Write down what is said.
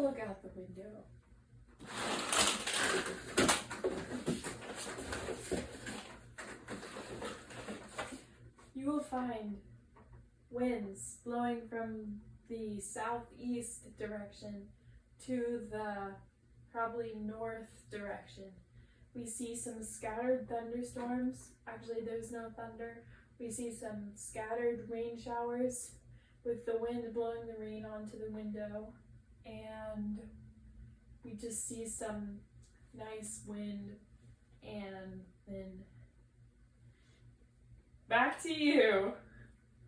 look out the window. You will find winds blowing from the southeast direction to the probably north direction. We see some scattered thunderstorms. Actually, there's no thunder. We see some scattered rain showers with the wind blowing the rain onto the window. And we just see some nice wind. And then back to you.